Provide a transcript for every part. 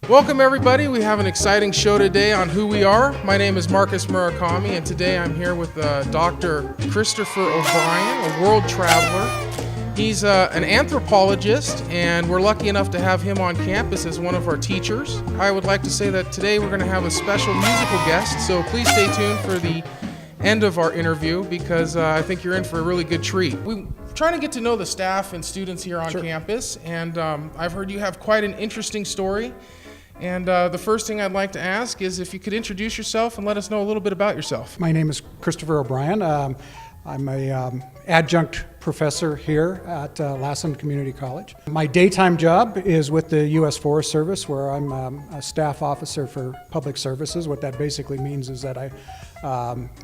Welcome everybody. We have an exciting show today on who we are. My name is Marcus Murakami, and today I'm here with Dr. Christopher O'Brien, a world traveler. He's an anthropologist, and we're lucky enough to have him on campus as one of our teachers. I would like to say that today we're going to have a special musical guest, so please stay tuned for the end of our interview because I think you're in for a really good treat. We're trying to get to know the staff and students here on campus, and I've heard you have quite an interesting story. And the first thing I'd like to ask is if you could introduce yourself and let us know a little bit about yourself. My name is Christopher O'Brien. I'm a adjunct professor here at Lassen Community College. My daytime job is with the U.S. Forest Service, where I'm a staff officer for public services. What that basically means is that I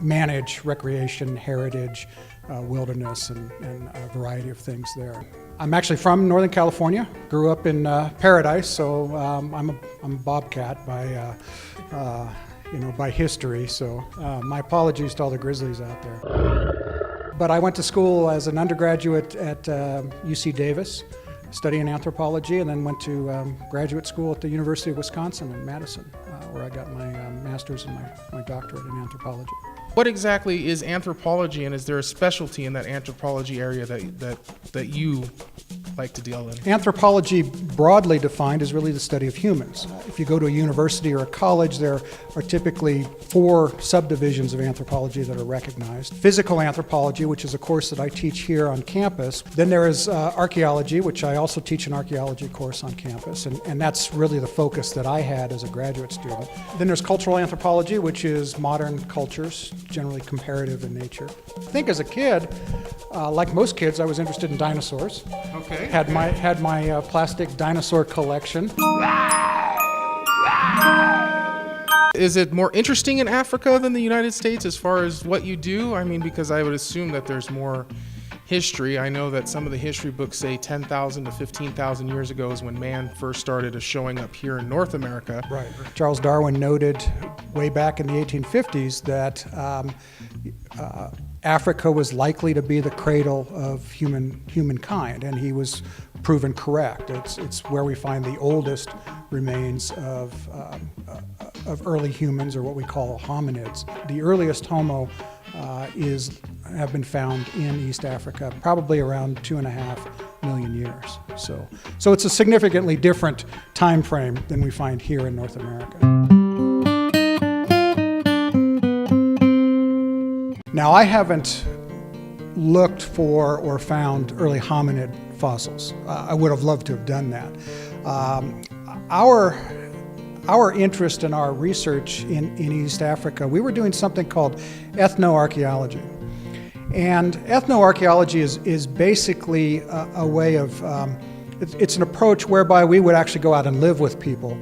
manage recreation, heritage, wilderness, and a variety of things there. I'm actually from Northern California. Grew up in Paradise, so I'm a Bobcat by history. So my apologies to all the Grizzlies out there. But I went to school as an undergraduate at UC Davis, studying anthropology, and then went to graduate school at the University of Wisconsin in Madison, where I got my master's and my doctorate in anthropology. What exactly is anthropology, and is there a specialty in that anthropology area that you like to deal in? Anthropology, broadly defined, is really the study of humans. If you go to a university or a college, there are typically 4 subdivisions of anthropology that are recognized. Physical anthropology, which is a course that I teach here on campus. Then there is archaeology, which I also teach an archaeology course on campus, and that's really the focus that I had as a graduate student. Then there's cultural anthropology, which is modern cultures, generally comparative in nature. I think as a kid, like most kids, I was interested in dinosaurs. Okay. Had my plastic dinosaur collection. Is it more interesting in Africa than the United States as far as what you do? I mean, because I would assume that there's more history. I know that some of the history books say 10,000 to 15,000 years ago is when man first started showing up here in North America. Right. Charles Darwin noted way back in the 1850s that Africa was likely to be the cradle of humankind, and he was proven correct. It's where we find the oldest remains of early humans, or what we call hominids. The earliest Homo have been found in East Africa, probably around 2.5 million years. So it's a significantly different time frame than we find here in North America. Now, I haven't looked for or found early hominid fossils. I would have loved to have done that. Our interest in our research in East Africa, we were doing something called ethnoarchaeology. And ethnoarchaeology is basically a way of, it's an approach whereby we would actually go out and live with people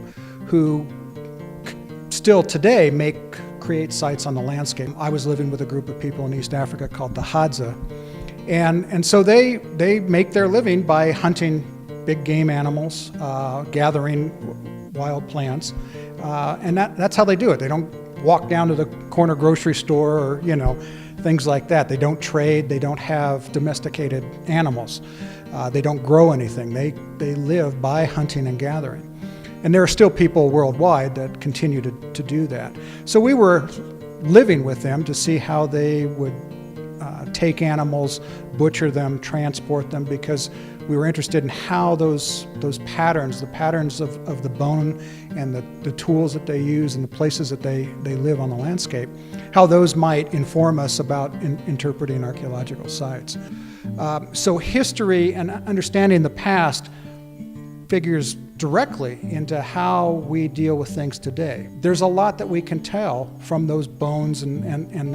who still today create sites on the landscape. I was living with a group of people in East Africa called the Hadza. And so they make their living by hunting big game animals, gathering wild plants, and that's how they do it. They don't walk down to the corner grocery store or, things like that. They don't trade, they don't have domesticated animals. They don't grow anything. They live by hunting and gathering. And there are still people worldwide that continue to do that. So we were living with them to see how they would take animals, butcher them, transport them, because we were interested in how those patterns, the patterns of the bone and the tools that they use and the places that they live on the landscape, how those might inform us about interpreting archaeological sites. So history and understanding the past figures directly into how we deal with things today. There's a lot that we can tell from those bones and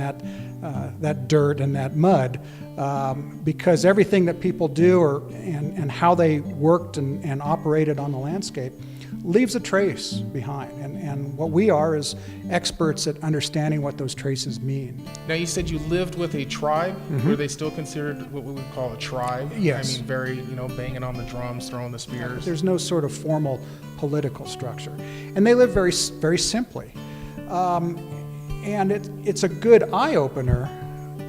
that dirt and that mud, because everything that people do and how they worked and operated on the landscape leaves a trace behind. And what we are is experts at understanding what those traces mean. Now, you said you lived with a tribe. Were they still considered what we would call a tribe? Yes. I mean, very, banging on the drums, throwing the spears. There's no sort of formal political structure. And they live very, very simply. And it's a good eye-opener,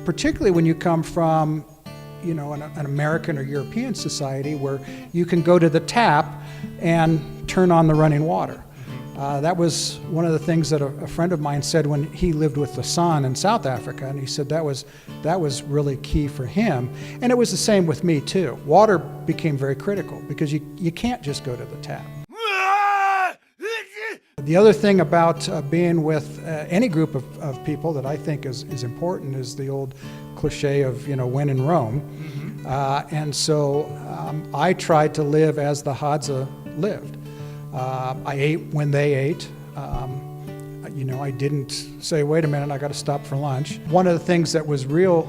particularly when you come from, an American or European society where you can go to the tap and turn on the running water. That was one of the things that a friend of mine said when he lived with the San in South Africa, and he said that was really key for him. And it was the same with me too. Water became very critical because you can't just go to the tap. The other thing about being with any group of people that I think is important is the old cliche of, when in Rome. And so I tried to live as the Hadza lived. I ate when they ate. I didn't say, wait a minute, I got to stop for lunch. One of the things that was real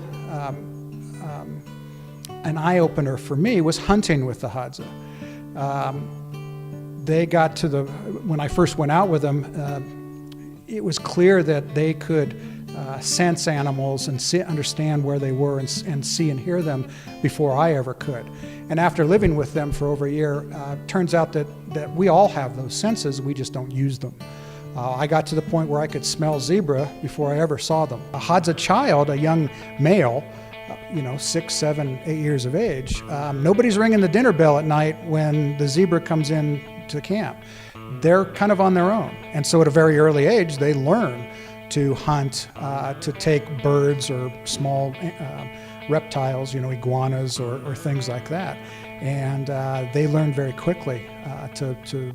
an eye-opener for me was hunting with the Hadza. They got to when I first went out with them, it was clear that they could sense animals and understand where they were and see and hear them before I ever could. And after living with them for over a year, turns out that we all have those senses, we just don't use them. I got to the point where I could smell zebra before I ever saw them. A Hadza child, a young male, 6, 7, 8 years of age, nobody's ringing the dinner bell at night when the zebra comes in to camp. They're kind of on their own. And so at a very early age, they learn to hunt, to take birds or small reptiles, iguanas or things like that. And they learn very quickly to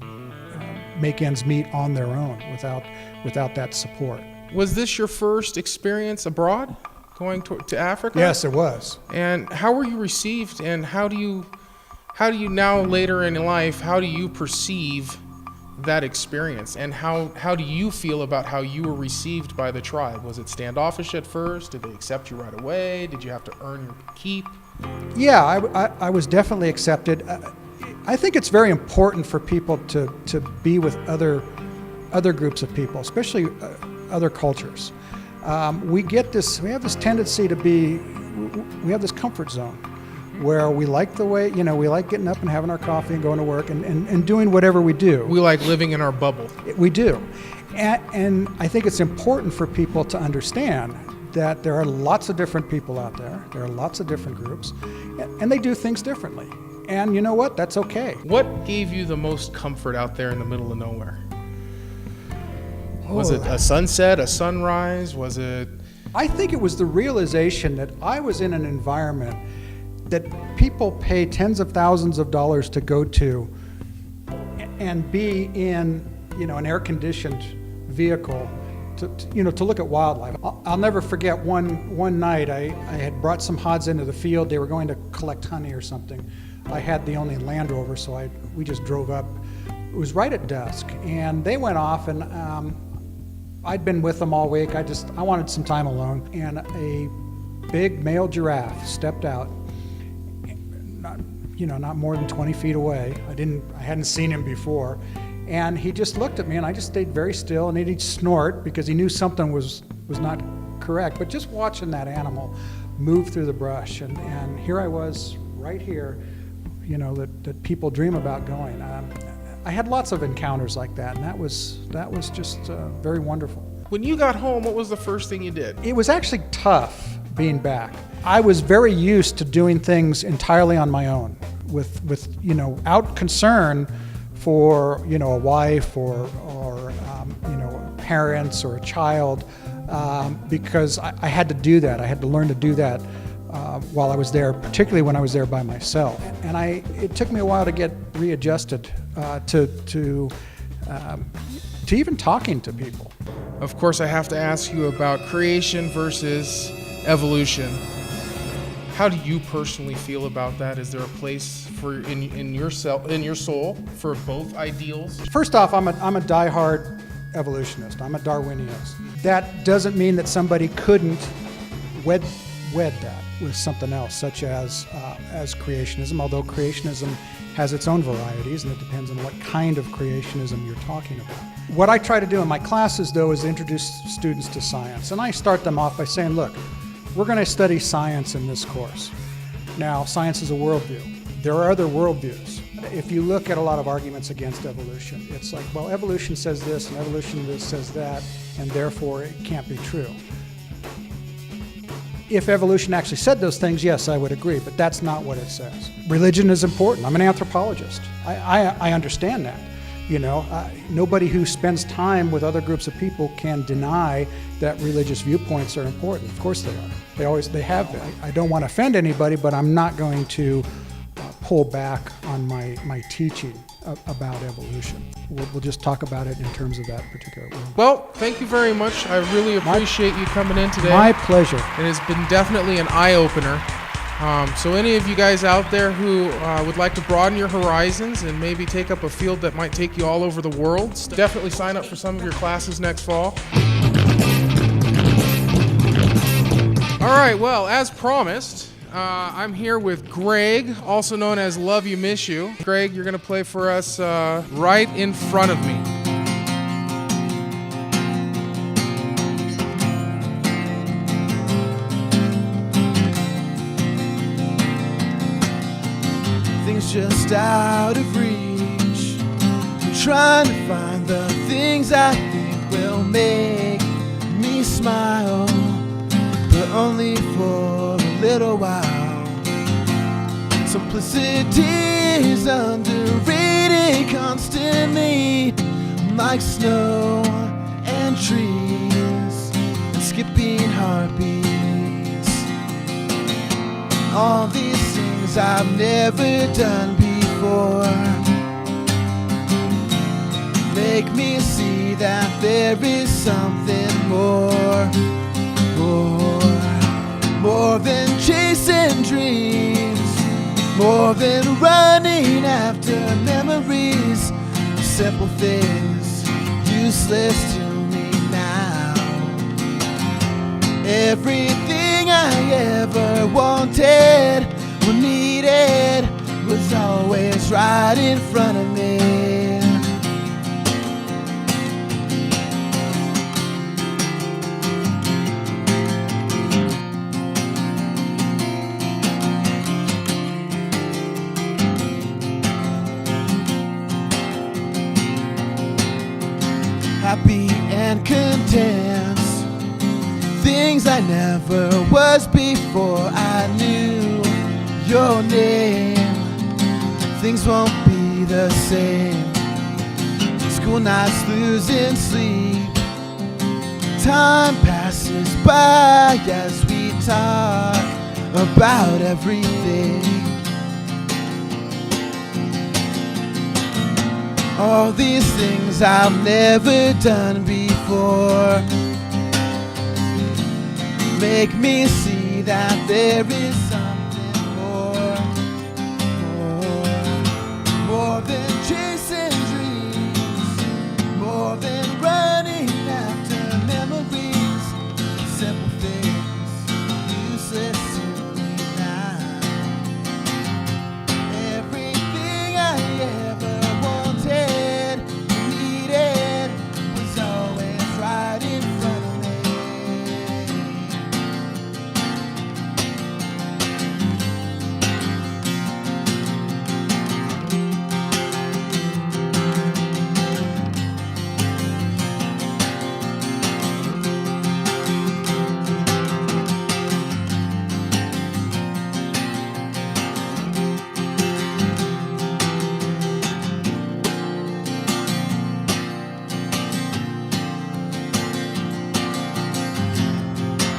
make ends meet on their own without that support. Was this your first experience abroad, going to Africa? Yes, it was. And how were you received, and how do you now later in life, how do you perceive that experience, and how do you feel about how you were received by the tribe? Was it standoffish at first? Did they accept you right away? Did you have to earn your keep? Yeah, I was definitely accepted. I think it's very important for people to be with other groups of people, especially other cultures. We have this tendency we have this comfort zone where we like the way, we like getting up and having our coffee and going to work and doing whatever we do. We like living in our bubble. We do. And I think it's important for people to understand that there are lots of different people out there. There are lots of different groups, and they do things differently. And you know what? That's okay. What gave you the most comfort out there in the middle of nowhere? Was it a sunset, a sunrise? Was it? I think it was the realization that I was in an environment that people pay tens of thousands of dollars to go to and be in, an air-conditioned vehicle to look at wildlife. I'll never forget one night I had brought some Hadza into the field. They were going to collect honey or something. I had the only Land Rover, so we just drove up. It was right at dusk, and they went off, and I'd been with them all week. I wanted some time alone, and a big male giraffe stepped out. Not more than 20 feet away. I hadn't seen him before. And he just looked at me, and I just stayed very still, and he'd snort because he knew something was not correct. But just watching that animal move through the brush, and here I was right here, that people dream about going. I had lots of encounters like that, and that was just very wonderful. When you got home, what was the first thing you did? It was actually tough being back. I was very used to doing things entirely on my own, without concern for a wife or parents or a child, because I had to do that. I had to learn to do that while I was there, particularly when I was there by myself. And it took me a while to get readjusted to even talking to people. Of course, I have to ask you about creation versus evolution. How do you personally feel about that? Is there a place in your soul for both ideals? First off, I'm a diehard evolutionist. I'm a Darwinianist. That doesn't mean that somebody couldn't wed that with something else, such as creationism, although creationism has its own varieties, and it depends on what kind of creationism you're talking about. What I try to do in my classes, though, is introduce students to science. And I start them off by saying, look, we're going to study science in this course. Now, science is a worldview. There are other worldviews. If you look at a lot of arguments against evolution, it's like, well, evolution says this, and evolution says that, and therefore it can't be true. If evolution actually said those things, yes, I would agree, but that's not what it says. Religion is important. I'm an anthropologist. I understand that. You know, nobody who spends time with other groups of people can deny that religious viewpoints are important. Of course they are. They have been. I don't want to offend anybody, but I'm not going to pull back on my teaching about evolution. We'll just talk about it in terms of that particular one. Well, thank you very much. I really appreciate you coming in today. My pleasure. It has been definitely an eye-opener. So any of you guys out there who would like to broaden your horizons and maybe take up a field that might take you all over the world, definitely sign up for some of your classes next fall. All right, well, as promised, I'm here with Greg, also known as Love You, Miss You. Greg, you're going to play for us right in front of me. Things just out of reach. I'm trying to find the things I think will make me smile, but only for a little while. Simplicity is underrated constantly, like snow and trees and skipping heartbeats. All these things I've never done before make me see that there is something more than chasing dreams, more than running after memories. Simple things, useless to me now. Everything I ever wanted or needed was always right in front of me. Happy and content, things I never was before I knew your name. Things won't be the same. School nights losing sleep. Time passes by as we talk about everything. All these things I've never done before make me see that there is something more than chasing dreams, more than running after memories. Simple things, useless to me now. Everything I ever wanted, needed, was always right in front of me.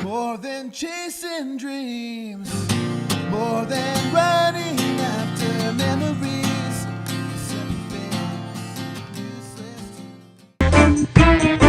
More than chasing dreams, more than running after memories. Simple things, useless to